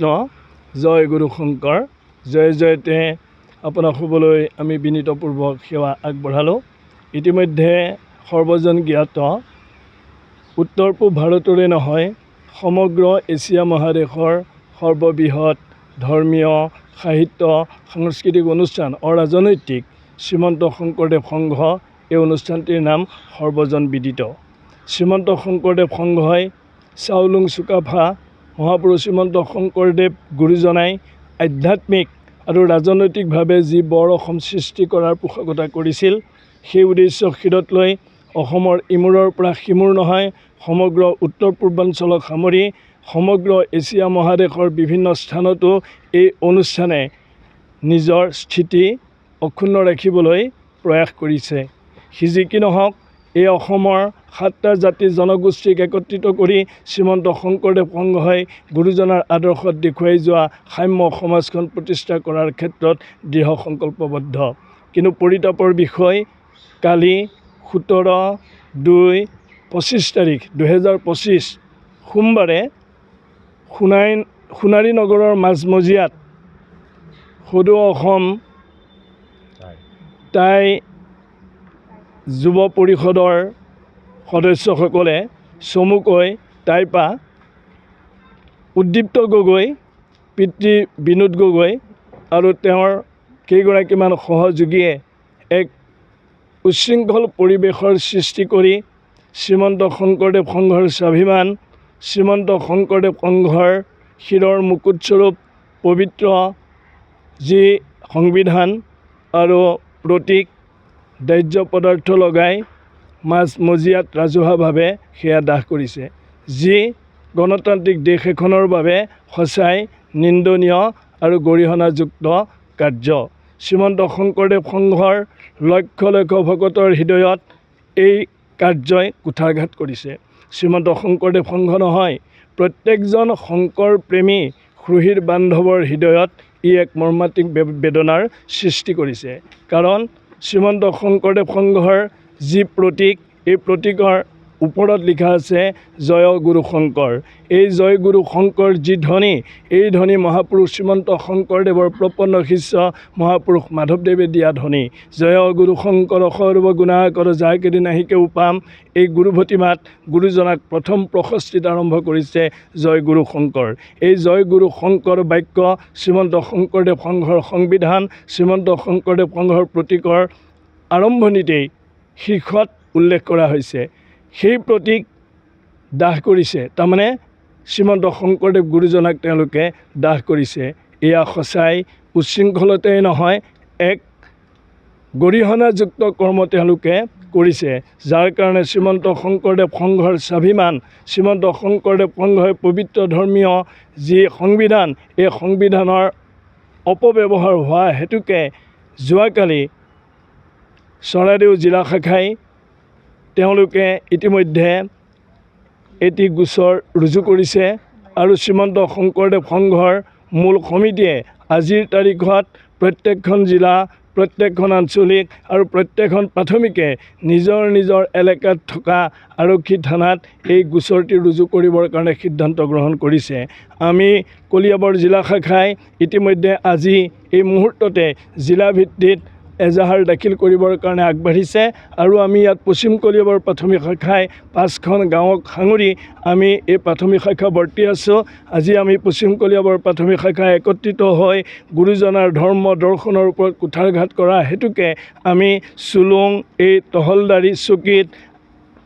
কৃষ্ণ, জয় গুৰু শংকৰ, জয় জয়তে আপোনাক শুবলৈ আমি বিনীতপূৰ্বক সেৱা আগবঢ়ালোঁ। ইতিমধ্যে সৰ্বজন জ্ঞাত উত্তৰ পূব ভাৰতৰে নহয় সমগ্ৰ এছিয়া মহাদেশৰ সৰ্ববৃহৎ ধৰ্মীয় সাহিত্য সাংস্কৃতিক অনুষ্ঠান অৰাজনৈতিক শ্ৰীমন্ত শংকৰদেৱ সংঘ। এই অনুষ্ঠানটিৰ নাম সৰ্বজন বিদিত। শ্ৰীমন্ত শংকৰদেৱ সংঘই চাউলুং চুকাফা মহাপুৰুষ শ্ৰীমন্ত শংকৰদেৱ গুৰুজনাই আধ্যাত্মিক আৰু ৰাজনৈতিকভাৱে যি বৰ অসম সৃষ্টি কৰাৰ পোষকতা কৰিছিল, সেই উদ্দেশ্য শিৰত লৈ অসমৰ ইমূৰৰ পৰা সিমূৰ নহয় সমগ্ৰ উত্তৰ পূৰ্বাঞ্চলক সামৰি সমগ্ৰ এছিয়া মহাদেশৰ বিভিন্ন স্থানতো এই অনুষ্ঠানে নিজৰ স্থিতি অক্ষুণ্ণ ৰাখিবলৈ প্ৰয়াস কৰিছে। সি যি কি নহওক, এই অসমৰ 7টা জাতি জনগোষ্ঠীক একত্ৰিত কৰি শ্ৰীমন্ত শংকৰদেৱ সংঘই গুৰুজনাৰ আদৰ্শত দেখুৱাই যোৱা সাম্য সমাজখন প্ৰতিষ্ঠা কৰাৰ ক্ষেত্ৰত দৃঢ় সংকল্পবদ্ধ। কিন্তু পৰিতাপৰ বিষয়, কালি 17/2/25 তাৰিখ 2025 সোমবাৰে সোণাৰী নগৰৰ মাজমজিয়াত সদৌ অসম টাই যুৱ পৰিষদৰ সদস্যসকলে চমুকৈ টাইপা উদ্দীপ্ত গগৈ, পিতৃ বিনোদ গগৈ আৰু তেওঁৰ কেইগৰাকীমান সহযোগীয়ে এক উচ্ছৃংখল পৰিৱেশৰ সৃষ্টি কৰি শ্ৰীমন্ত শংকৰদেৱ সংঘৰ স্বাভিমান, শ্ৰীমন্ত শংকৰদেৱ সংঘৰ শিৰৰ মুকুটস্বৰূপ পবিত্ৰ যি সংবিধান আৰু প্ৰতীক দাহ্য পদাৰ্থ লগাই মাজমজিয়াত ৰাজহুৱাভাৱে সেয়া দাহ কৰিছে, যি গণতান্ত্ৰিক দেশ এখনৰ বাবে সঁচাই নিন্দনীয় আৰু গৰিহণাযুক্ত কাৰ্য। শ্ৰীমন্ত শংকৰদেৱ সংঘৰ লক্ষ লক্ষ ভকতৰ হৃদয়ত এই কাৰ্যই কুঠাৰঘাত কৰিছে। শ্ৰীমন্ত শংকৰদেৱ সংঘ নহয়, প্ৰত্যেকজন শংকৰ প্ৰেমী সুহৃদ বান্ধৱৰ হৃদয়ত ই এক মৰ্মান্তিক বেদনাৰ সৃষ্টি কৰিছে। কাৰণ শ্ৰীমন্ত শংকৰদেৱ সংঘৰ যি প্ৰতীক, এই প্ৰতীকৰ ওপৰত লিখা আছে জয় গুৰু শংকৰ। এই জয় গুৰু শংকৰ যি ধ্বনি, এই ধ্বনি মহাপুৰুষ শ্ৰীমন্ত শংকৰদেৱৰ প্ৰপন্ন শিষ্য মহাপুৰুষ মাধৱদেৱে দিয়া ধ্বনি। জয় গুৰু শংকৰ সৰ্ব গুণাকৰ যাকেদি নাহিকে উপাম। এই গুৰুভতিমাত গুৰুজনাক প্ৰথম প্ৰশস্তিত আৰম্ভ কৰিছে জয় গুৰু শংকৰ। এই জয় গুৰু শংকৰ বাক্য শ্ৰীমন্ত শংকৰদেৱ সংঘৰ সংবিধান, শ্ৰীমন্ত শংকৰদেৱ সংঘৰ প্ৰতীকৰ আৰম্ভণিতেই শীৰ্ষত উল্লেখ কৰা হৈছে। সেই প্ৰতীক দাহ কৰিছে, তাৰমানে শ্ৰীমন্ত শংকৰদেৱ গুৰুজনাক তেওঁলোকে দাহ কৰিছে। এয়া সঁচাই উচ্ছৃংখলতাই নহয়, এক গৰিহণাযুক্ত কৰ্ম তেওঁলোকে কৰিছে, যাৰ কাৰণে শ্ৰীমন্ত শংকৰদেৱ সংঘৰ স্বাভিমান, শ্ৰীমন্ত শংকৰদেৱ সংঘই পবিত্ৰ ধৰ্মীয় যি সংবিধান, এই সংবিধানৰ অপব্যৱহাৰ হোৱা হেতুকে যোৱাকালি চৰাইদেউ জিলা শাখাই তেওঁলোকে ইতিমধ্যে এটি গোচৰ ৰুজু কৰিছে আৰু শ্ৰীমন্ত শংকৰদেৱ সংঘৰ মূল সমিতিয়ে আজিৰ তাৰিখত প্ৰত্যেকখন জিলা, প্ৰত্যেকখন আঞ্চলিক আৰু প্ৰত্যেকখন প্ৰাথমিকে নিজৰ নিজৰ এলেকাত থকা আৰক্ষী থানাত এই গোচৰটি ৰুজু কৰিবৰ কাৰণে সিদ্ধান্ত গ্ৰহণ কৰিছে। আমি কলিয়াবৰ জিলা শাখাই ইতিমধ্যে আজি এই মুহূৰ্ততে জিলাভিত্তিত এজাহাৰ দাখিল কৰিবৰ কাৰণে আগবাঢ়িছে আৰু আমি ইয়াত পশ্চিম কলিয়াবৰ প্ৰাথমিক শাখাই 5খন গাঁৱক সাঙুৰি আমি এই প্ৰাথমিক শাখা বৰ্তি আছোঁ। আজি আমি পশ্চিম কলিয়াবৰ প্ৰাথমিক শাখাই একত্ৰিত হৈ গুৰুজনাৰ ধৰ্ম দৰ্শনৰ ওপৰত কুঠাৰঘাত কৰা হেতুকে আমি চুলুং এই তহলদাৰী চকীত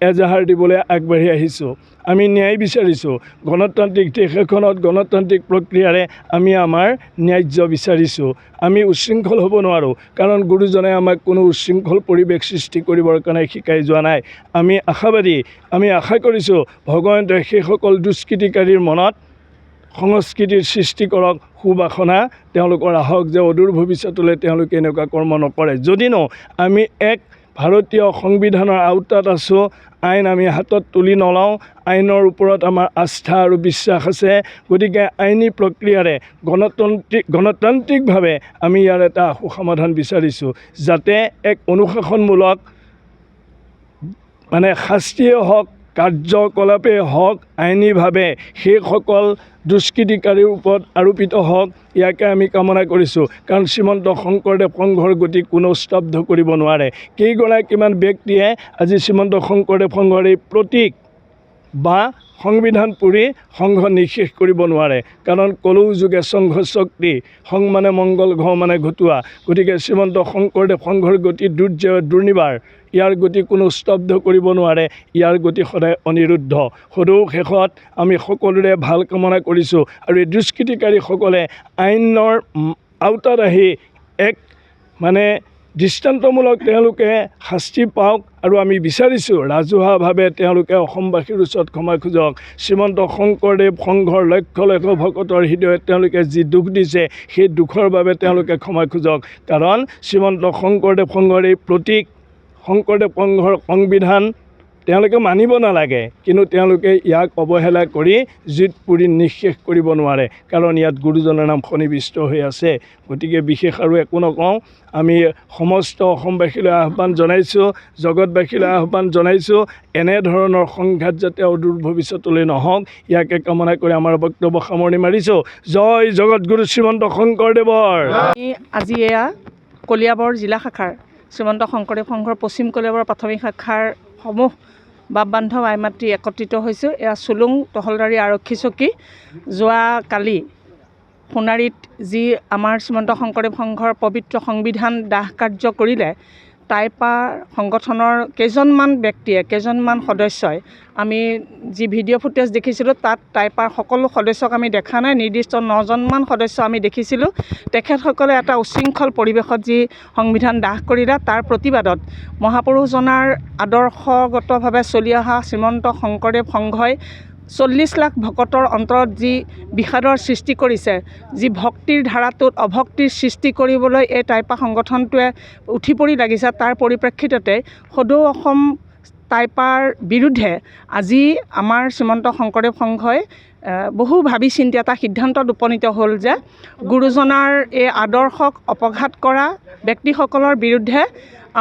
এজাহাৰ দিবলৈ আগবাঢ়ি আহিছোঁ। আমি ন্যায় বিচাৰিছোঁ। গণতান্ত্ৰিক দেশ এখনত গণতান্ত্ৰিক প্ৰক্ৰিয়াৰে আমি আমাৰ ন্যায্য বিচাৰিছোঁ। আমি উচ্ছৃংখল হ'ব নোৱাৰোঁ, কাৰণ গুৰুজনাই আমাক কোনো উচ্ছৃংখল পৰিৱেশ সৃষ্টি কৰিবৰ কাৰণে শিকাই যোৱা নাই। আমি আশাবাদী, আমি আশা কৰিছোঁ ভগৱন্তই সেইসকল দুষ্কৃতিকাৰীৰ মনত সংস্কৃতিৰ সৃষ্টি কৰক, সুবাসনা তেওঁলোকৰ আহক, যে অদূৰ ভৱিষ্যতলৈ তেওঁলোকে এনেকুৱা কৰ্ম নকৰে। যদিনো আমি এক ভাৰতীয় সংবিধানৰ আওতাত আছোঁ, আইন আমি হাতত তুলি নলওঁ, আইনৰ ওপৰত আমাৰ আস্থা আৰু বিশ্বাস আছে। গতিকে আইনী প্ৰক্ৰিয়াৰে গণতান্ত্ৰিকভাৱে আমি ইয়াৰ এটা সমাধান বিচাৰিছোঁ, যাতে এক অনুশাসনমূলক শাস্তিয়ে হওক কাৰ্যকলাপেই হওক আইনীভাৱে সেইসকল দুষ্কৃতিকাৰীৰ ওপৰত আৰোপিত হওক ইয়াকে আমি কামনা কৰিছোঁ কাৰণ শ্ৰীমন্ত শংকৰদেৱ সংঘৰ গতি কোনেও স্তব্ধ কৰিব নোৱাৰে কেইগৰাকীমান ব্যক্তিয়ে আজি শ্ৰীমন্ত শংকৰদেৱ সংঘৰ এই প্ৰতীক বা সংবিধান পুৰি সংঘ নিঃশেষ কৰিব নোৱাৰে কাৰণ কলৌ যুগে সংঘ শক্তি সং মানে মংগল ঘ মানে ঘটোৱা গতিকে শ্ৰীমন্ত শংকৰদেৱ সংঘৰ গতি দুৰ্নিবাৰ ইয়াৰ গতি কোনো স্তব্ধ কৰিব নোৱাৰে ইয়াৰ গতি সদায় অনিৰুদ্ধ সদৌ শেষত আমি সকলোৰে ভাল কামনা কৰিছোঁ আৰু এই দুষ্কৃতিকাৰীসকলে আইনৰ আওতাত আহি এক মানে দৃষ্টান্তমূলক তেওঁলোকে শাস্তি পাওক আৰু আমি বিচাৰিছোঁ ৰাজহুৱাভাৱে তেওঁলোকে অসমবাসীৰ ওচৰত ক্ষমা খোজক শ্ৰীমন্ত শংকৰদেৱ সংঘৰ লক্ষ লক্ষ ভকতৰ হৃদয়ত তেওঁলোকে যি দুখ দিছে সেই দুখৰ বাবে তেওঁলোকে ক্ষমা খোজক কাৰণ শ্ৰীমন্ত শংকৰদেৱ সংঘৰ এই প্ৰতীক শংকৰদেৱ সংঘৰ সংবিধান তেওঁলোকে মানিব নালাগে কিন্তু তেওঁলোকে ইয়াক অৱহেলা কৰি জুইত পুৰি নিঃশেষ কৰিব নোৱাৰে কাৰণ ইয়াত গুৰুজনৰ নাম সন্নিৱিষ্ট হৈ আছে গতিকে বিশেষ আৰু একো নকওঁ আমি সমস্ত অসমবাসীলৈ আহ্বান জনাইছোঁ জগতবাসীলৈ আহ্বান জনাইছোঁ এনেধৰণৰ সংঘাত যাতে অদূৰ ভৱিষ্যতলৈ নহওক ইয়াকে কামনা কৰি আমাৰ বক্তব্য সামৰণি মাৰিছোঁ জয় জগতগুৰু শ্ৰীমন্ত শংকৰদেৱৰ আজি এয়া কলিয়াবৰ জিলা শাখাৰ শ্ৰীমন্ত শংকৰদেৱ সংঘৰ পশ্চিম কলিয়াবৰ প্ৰাথমিক শাখাৰ সমূহ বাপ বান্ধৱ আই মাতৃ একত্ৰিত হৈছোঁ এয়া চুলুং তহলদাৰী আৰক্ষী চকী যোৱা কালি সোণাৰীত যি আমাৰ শ্ৰীমন্ত শংকৰদেৱ সংঘৰ পবিত্ৰ সংবিধান দাহ কাৰ্য কৰিলে টাইপা সংগঠনৰ কেইজনমান ব্যক্তিয়ে কেইজনমান সদস্যই আমি যি ভিডিঅ' ফুটেজ দেখিছিলোঁ তাত টাইপাৰ সকলো সদস্যক আমি দেখা নাই নিৰ্দিষ্ট 9জনমান সদস্য আমি দেখিছিলোঁ তেখেতসকলে এটা উশৃংখল পৰিৱেশত যি সংবিধান দাহ কৰিলে তাৰ প্ৰতিবাদত মহাপুৰুষজনাৰ আদৰ্শগতভাৱে চলি অহা শ্ৰীমন্ত শংকৰদেৱ সংঘই 40 লাখ ভকতৰ অন্তৰত যি বিষাদৰ সৃষ্টি কৰিছে যি ভক্তিৰ ধাৰাটোত অভক্তিৰ সৃষ্টি কৰিবলৈ এই টাইপা সংগঠনটোৱে উঠি পৰি লাগিছে তাৰ পৰিপ্ৰেক্ষিততে সদৌ অসম টাইপাৰ বিৰুদ্ধে আজি আমাৰ শ্ৰীমন্ত শংকৰদেৱ সংঘই বহু ভাবি চিন্তি এটা সিদ্ধান্তত উপনীত হ'ল যে গুৰুজনাৰ এই আদৰ্শক অপঘাত কৰা ব্যক্তিসকলৰ বিৰুদ্ধে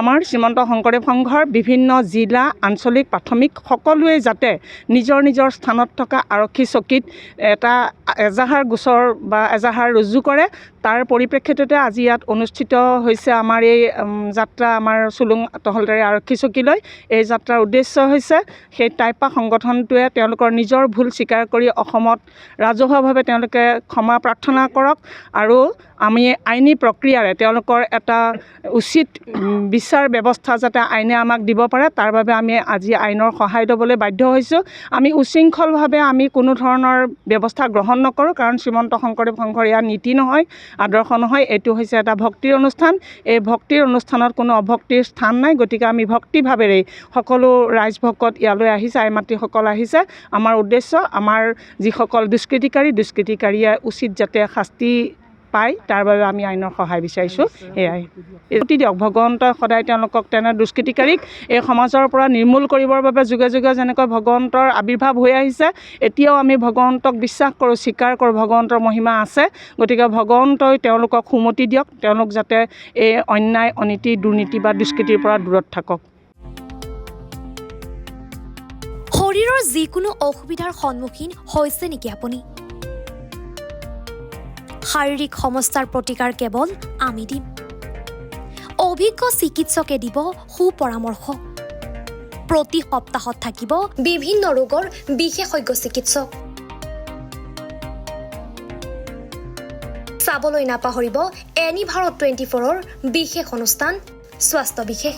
আমাৰ শ্ৰীমন্ত শংকৰদেৱ সংঘৰ বিভিন্ন জিলা আঞ্চলিক প্ৰাথমিক সকলোৱে যাতে নিজৰ নিজৰ স্থানত থকা আৰক্ষী চকীত এটা এজাহাৰ গোচৰ বা এজাহাৰ ৰুজু কৰে তাৰ পৰিপ্ৰেক্ষিততে আজি ইয়াত অনুষ্ঠিত হৈছে আমাৰ এই যাত্ৰা আমাৰ চুলুং তহলদাৰী আৰক্ষী চকীলৈ এই যাত্ৰাৰ উদ্দেশ্য হৈছে সেই টাইপা সংগঠনটোৱে তেওঁলোকৰ নিজৰ ভুল স্বীকাৰ কৰি অসমত ৰাজহুৱাভাৱে তেওঁলোকে ক্ষমা প্ৰাৰ্থনা কৰক আৰু আমি আইনী প্ৰক্ৰিয়াৰে তেওঁলোকৰ এটা উচিত বিচাৰ ব্যৱস্থা যাতে আইনে আমাক দিব পাৰে তাৰ বাবে আমি আজি আইনৰ সহায় ল'বলৈ বাধ্য হৈছোঁ আমি উশৃংখলভাৱে আমি কোনো ধৰণৰ ব্যৱস্থা গ্ৰহণ নকৰোঁ কাৰণ শ্ৰীমন্ত শংকৰদেৱ সংঘৰ ইয়াৰ নীতি নহয় আদৰ্শ নহয় এইটো হৈছে এটা ভক্তিৰ অনুষ্ঠান এই ভক্তিৰ অনুষ্ঠানত কোনো অভক্তিৰ স্থান নাই গতিকে আমি ভক্তিভাৱেৰেই সকলো ৰাইজ ভকত ইয়ালৈ আহিছে আই মাতৃসকল আহিছে আমাৰ উদ্দেশ্য আমাৰ যিসকল দুষ্কৃতিকাৰীয়ে উচিত যাতে শাস্তি পায় তাৰ বাবে আমি আইনৰ সহায় বিচাৰিছোঁ এয়াই এতি দিয়ক ভগৱন্তই সদায় তেওঁলোকক তেনে দুষ্কৃতিকাৰীক এই সমাজৰ পৰা নিৰ্মূল কৰিবৰ বাবে যুগে যুগে যেনেকৈ ভগৱন্তৰ আৱিৰ্ভাৱ হৈ আহিছে এতিয়াও আমি ভগৱন্তক বিশ্বাস কৰোঁ স্বীকাৰ কৰোঁ ভগৱন্তৰ মহিমা আছে গতিকে ভগৱন্তই তেওঁলোকক সুমতি দিয়ক তেওঁলোক যাতে এই অন্যায় অনীতি দুৰ্নীতি বা দুষ্কৃতিৰ পৰা দূৰত থাকক শৰীৰৰ যিকোনো অসুবিধাৰ সন্মুখীন হৈছে নেকি আপুনি শাৰীৰিক সমস্যাৰ প্ৰতিকাৰ কেৱল আমি দিম অভিজ্ঞ চিকিৎসকে দিব সুপৰামৰ্শ প্ৰতি সপ্তাহত থাকিব বিভিন্ন ৰোগৰ বিশেষজ্ঞ চিকিৎসক চাবলৈ নাপাহৰিব এনি ভাৰত 24ৰ বিশেষ অনুষ্ঠান স্বাস্থ্য বিশেষ